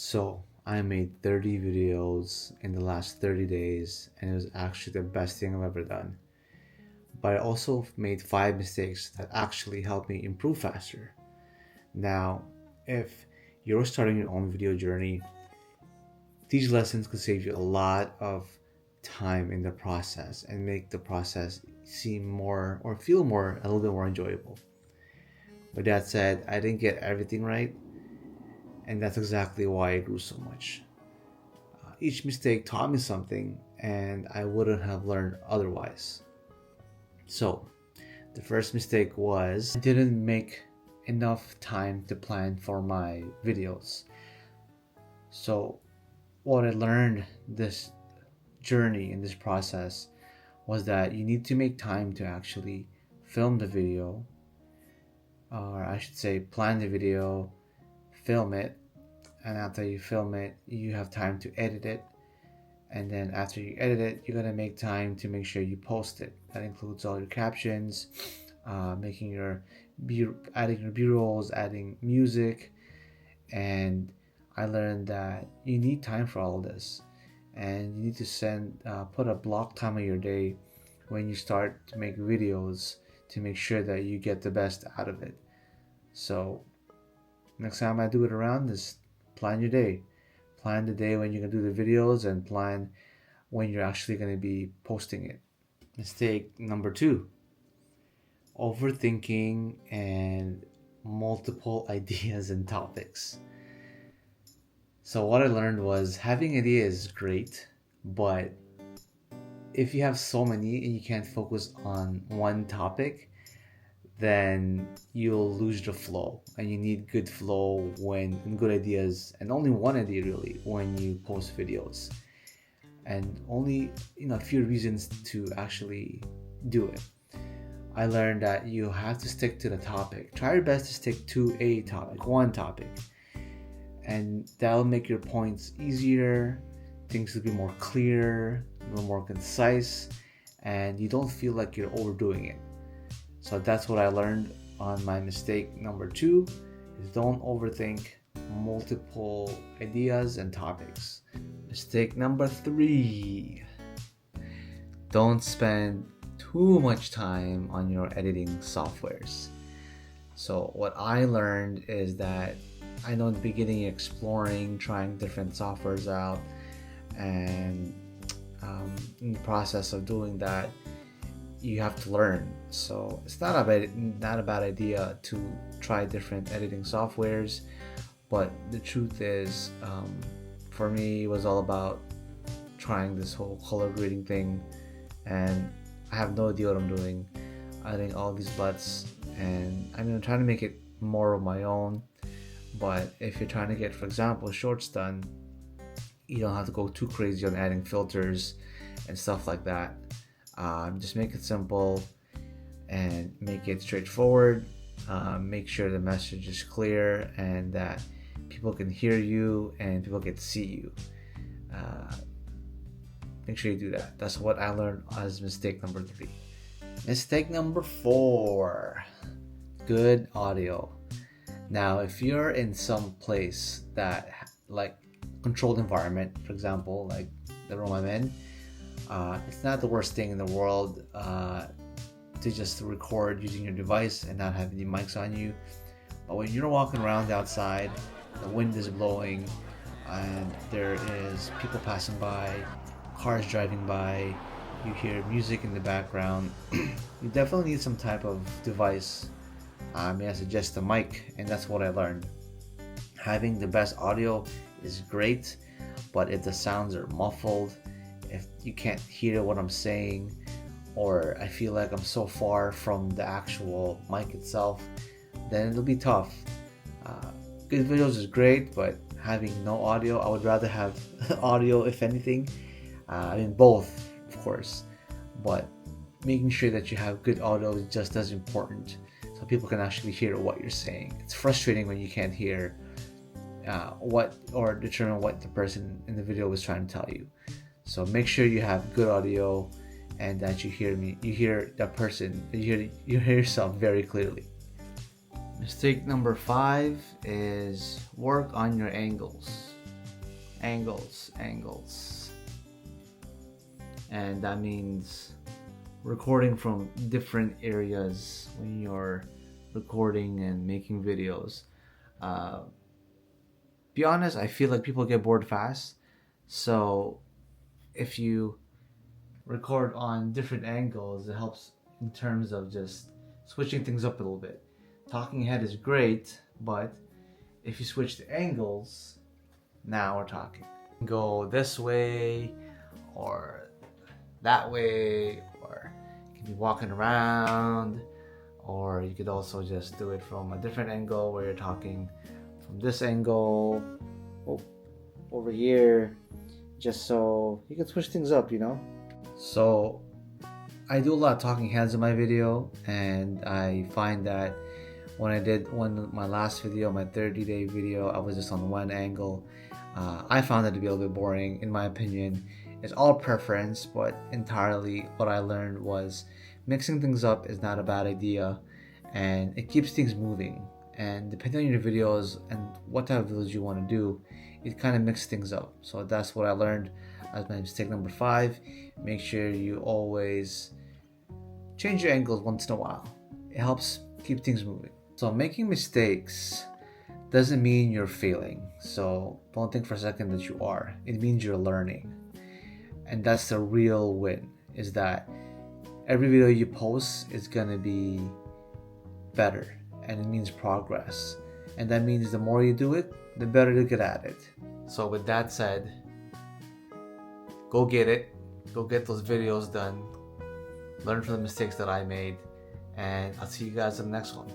So I made 30 videos in the last 30 days, and it was actually the best thing I've ever done. But I also made 5 mistakes that actually helped me improve faster. Now, if you're starting your own video journey, these lessons could save you a lot of time in the process and make the process seem more or feel more a little bit more enjoyable. With that said, I didn't get everything right, and that's exactly why I grew so much. Each mistake taught me something, and I wouldn't have learned otherwise. So, the first mistake was I didn't make enough time to plan for my videos. So, what I learned this journey in this process was that you need to make time to actually film the video, or I should say, plan the video, film it, and after you film it, you have time to edit it. And then after you edit it, you're gonna make time to make sure you post it. That includes all your captions, making your adding your b-rolls, adding music. And I learned that you need time for all of this, and you need to put a block time of your day when you start to make videos to make sure that you get the best out of it. So next time I do it around, is plan your day. Plan the day when you're gonna do the videos, and plan when you're actually gonna be posting it. Mistake number two: overthinking and multiple ideas and topics. So what I learned was having ideas is great, but if you have so many and you can't focus on one topic, then you'll lose the flow. And you need good flow and good ideas, and only one idea really when you post videos. And only a few reasons to actually do it. I learned that you have to stick to the topic. Try your best to stick to a topic, one topic, and that'll make your points easier. Things will be more clear, a little more concise, and you don't feel like you're overdoing it. So that's what I learned on my mistake number two: is don't overthink multiple ideas and topics. Mistake number three: don't spend too much time on your editing softwares. So what I learned is that I know in the beginning exploring, trying different softwares out, and in the process of doing that, you have to learn. So it's not a bad idea to try different editing softwares, but the truth is, for me, it was all about trying this whole color grading thing, and I have no idea what I'm doing. Adding all these LUTs, and I'm trying to make it more of my own. But if you're trying to get, for example, shorts done, you don't have to go too crazy on adding filters and stuff like that. Just make it simple and make it straightforward. Make sure the message is clear and that people can hear you and people can see you. Make sure you do that. That's what I learned as mistake number three. Mistake number four: good audio. Now, if you're in some place that like controlled environment, for example, like the room I'm in, it's not the worst thing in the world to just record using your device and not have any mics on you. But when you're walking around outside, the wind is blowing, and there is people passing by, cars driving by, you hear music in the background, you definitely need some type of device. I suggest a mic, and that's what I learned. Having the best audio is great, but if the sounds are muffled, if you can't hear what I'm saying, or I feel like I'm so far from the actual mic itself, then it'll be tough. Good videos is great, but having no audio, I would rather have audio if anything. Both, of course, but making sure that you have good audio is just as important, so people can actually hear what you're saying. It's frustrating when you can't hear what or determine what the person in the video was trying to tell you. So make sure you have good audio and that you hear that person, you hear yourself very clearly. Mistake number five is work on your angles. angles. And that means recording from different areas when you're recording and making videos. Be honest, I feel like people get bored fast. So if you record on different angles, it helps in terms of just switching things up a little bit. Talking head is great, but if you switch the angles, now we're talking. Go this way or that way, or you can be walking around, or you could also just do it from a different angle where you're talking from this angle over here, just so you can switch things up, you know? So I do a lot of talking heads in my video, and I find that when I did my last video, my 30-day video, I was just on one angle. I found it to be a little bit boring, in my opinion. It's all preference, but entirely what I learned was mixing things up is not a bad idea, and it keeps things moving. And depending on your videos and what type of videos you want to do, it kind of mixes things up. So that's what I learned as my mistake number 5. Make sure you always change your angles once in a while. It helps keep things moving. So making mistakes doesn't mean you're failing. So don't think for a second that you are. It means you're learning. And that's the real win, is that every video you post is gonna be better, and it means progress. And that means the more you do it, the better you get at it. So with that said, go get it. Go get those videos done. Learn from the mistakes that I made. And I'll see you guys in the next one.